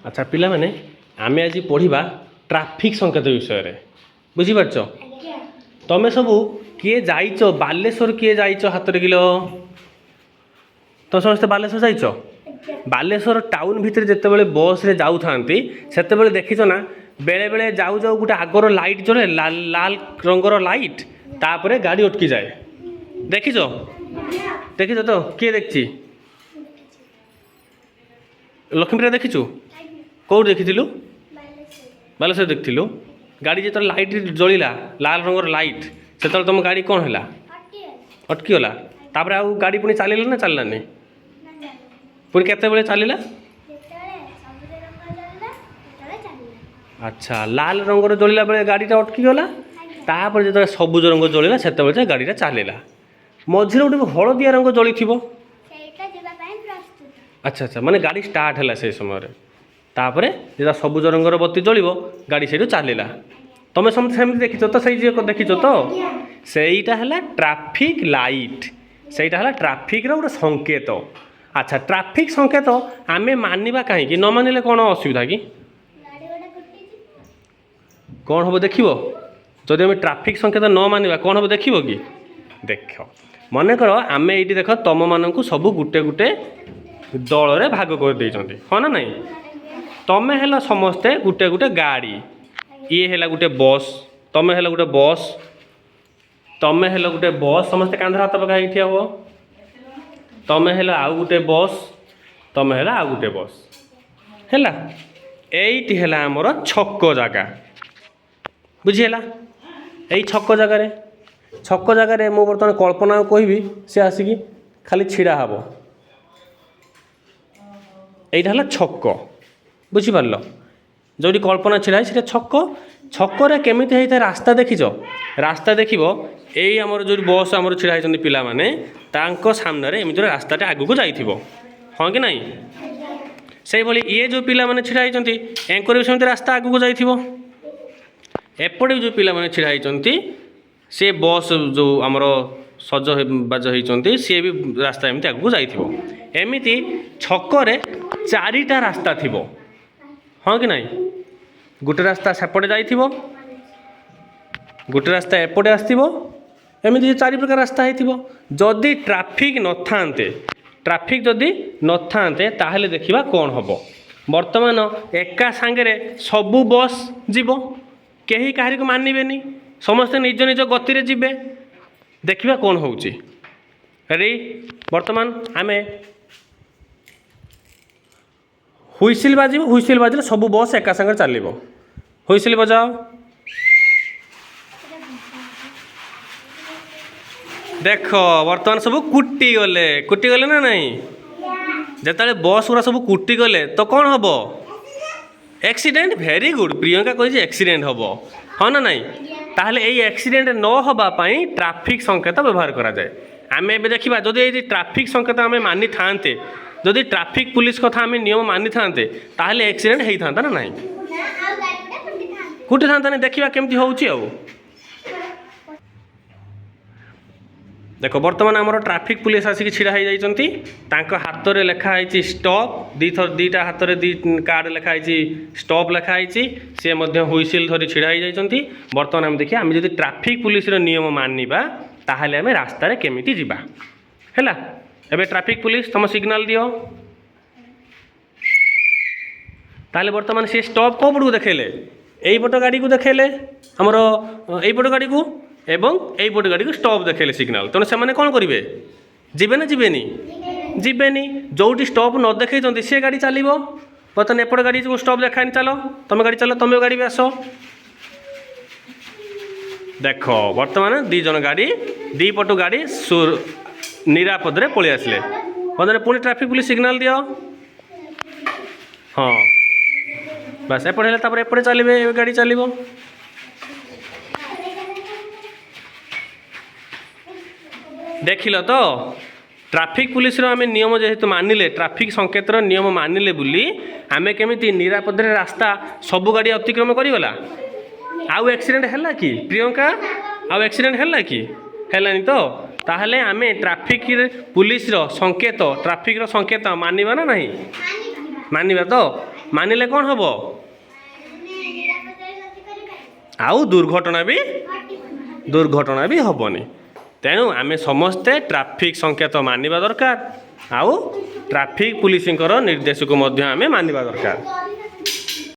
अच्छा पिला माने आमे आज पढ़िबा ट्रैफिक संकेत विषय बुझी पारछ तमे सबू किए जाइछ बालेश्वर किए जाइछ हाथ रे किलो तो समस्त बालेश्वर जाइछ बालेश्वर टाउन भितर जेतेबेले बस रे जाउ थांती सेतेबेले देखिछ ना बेले बेले जाउ जाउ गुटे आगर लाइट जले लाल लाल रंगर लाइट तापरे गाड़ी अटकी जाए देखिछ देखिछ तो किए देखछि लक्ष्मीपुर देखिछु कौट देखिलु बालेश्वर देखिलु गाड़ी जो लाइट जलिला लाल रंगर लाइट से तुम गाड़ी कौन है अटकी गला तापर आउ गाड़ी पुणी चलला ना चललानी पुणी केते चलला अच्छा लाल रंगर जलिला बेले गाड़ीटा अटकी गला तापर जो सबुज रंग जलिला से गाड़ीटा चलला मझे गोटे हलदिया रंग जली थी अच्छा अच्छा माने गाड़ी स्टार्ट है से समय तापर जो सबुज रंगर बत्ती जलिब गाड़ी से चलला तुम सेमती देखिच तो सही देखिच तो सहीटा है ट्रैफिक लाइट सहीटा है ट्रैफिक रो गोटे संकेत अच्छा ट्रैफिक संकेत आमे मानिबा कहीं न मानिले कौन असुविधा कि कौन हम देखिबो जदि आम ट्रैफिक संकेत न मानिबा कौन हम देखिबो कि देख मन कर आमे ये देख तुम मानू सब गुटे गुटे दल रे भाग कर देइछन्ती हाँ ना नहीं तमें है समस्ते गुटे गुटे गाड़ी ये है गोटे बस तमें है गोटे बस तमें है गोटे बस समस्ते कांधर हाथ पकाई ठिया हो तमें है आउ गोटे बस तमें है आउ गोटे बस है यही है आमर छक जगह बुझीला यही छक जगार छक जगार मु बर्तमान कल्पना कहबी सी आसिकी खाली छिड़ा हम यहीटा है छक बुझीपार जो कल्पना छिड़ा है छक छक्रे केमी होता है रास्ता देखिच रास्ता देख यही आमर जो बस आमर छिड़ा होती पिला माने तांको सामने एमती रास्ताटे आगू जाइथिबो हाँ कि नहीं से भली ये जो पिला माने छिड़ा होती एंकर भी सेमती रास्ता आगू जाइथिबो एपटे जो पिला माने छिड़ा होती से बस जो आमर सज बाज होती सी भी रास्ता एमती आगू जाइथिबो एमती छकरे चारिटा रास्ता थिबो हाँ कि नहीं गोटे रास्ता सेपटे जाइथिबो गोटे रास्ता एपटे आसथिबो एमती चारि प्रकार रास्ता होइथिबो जदि ट्रैफिक न थांते ट्रैफिक जदि न थांते ताहले देखिबा कौन हबो वर्तमान एका सांगरे सबु बस जीवो केही काहारी को मानिबेनी समस्ते निज निज गति रे जिबे देखिबा कौन होउची रे वर्तमान आमे हुइसिल बाजिले सब बस एका संगे चलो हुइसिल बजाओ देख वर्तमान सब कुटी गले ना नहीं जिते बस गुरा सब कुटी गले तो कौन हम एक्सीडेंट वेरी गुड प्रियंका कही एक्सीडेंट हम हाँ ना नहीं ताहले यही एक्सीडेंट न होगापाई ट्रैफिक संकेत व्यवहार करा जाए आमे एबे देखिबा जदि ये ट्रैफिक संकेत आमे मानि थांते जदि ट्रैफिक पुलिस कथा आमे नियम मानि थांते ताहले एक्सीडेंट हेई थांता ना नहीं कुटी थांता नहीं देखिबा केमती होउची आ देखो बर्तमान आमर ट्रैफिक पुलिस आसिक छिड़ा हो जाइछन्ती तांको हाथ रे लेखा है स्टॉप दीटा हाथ रे दी कार्ड लेखा है स्टॉप लेखा है सी मध्य हुइसिल धरी छिड़ा हो जाइछन्ती बर्तमान आम देखिए आम जदि ट्रैफिक पुलिस रो नियम मानिबा ताहले आमे रास्ता रे केमिति जिबा हैला एबे ट्रैफिक पुलिस तुम सिग्नल दियो ताहले बर्तमान से स्टॉप को पड़ू देखेले एई पट गाड़ी को देखेले हमर एई पट गाड़ी को एवं एई पट गाड़ी को स्टॉप देखेले सिग्नल तेणु से माने कौन करिवे जिबे ना जिबेनी जिबेनी जोटी स्टॉप न देखैछन्ती से गाड़ी चलिबो बर्तमान एपट गाड़ी को स्टॉप देखानी चलो तुम गाड़ी चलो तुम गाड़ी भी आस देख बर्तमान दी जन गाड़ी दी पटु गाड़ी निरापद रे पळि आसले बंदरे पुणी ट्रैफिक पुलिस सिग्नल दियो हाँ बस एपटे हेले तापर एपटे चलिबे गाड़ी चलिबो देखिल तो ट्रैफिक पुलिस रो आमे नियम जेहेतु मानिले ट्रैफिक संकेत रो नियम मानिले बुली आमे केमिति निरापद रे रास्ता सब गाड़ी अतिक्रम करिगला आउ एक्सीडेंट हैला कि प्रियंका आउ एक्सीडेंट हैला कि हैलानी तो ताहले आमे ट्रैफिक पुलिस रो संकेत ट्रैफिक रो संकेत मानिबा ना नहीं मानिबा तो मानिले कौन हम आउ दुर्घटना भी हेनी तेणु आम समस्ते ट्रैफिक संकेत मानिबा दरकार आउ ट्रैफिक पुलिस निर्देश को आम मानिबा दरकार।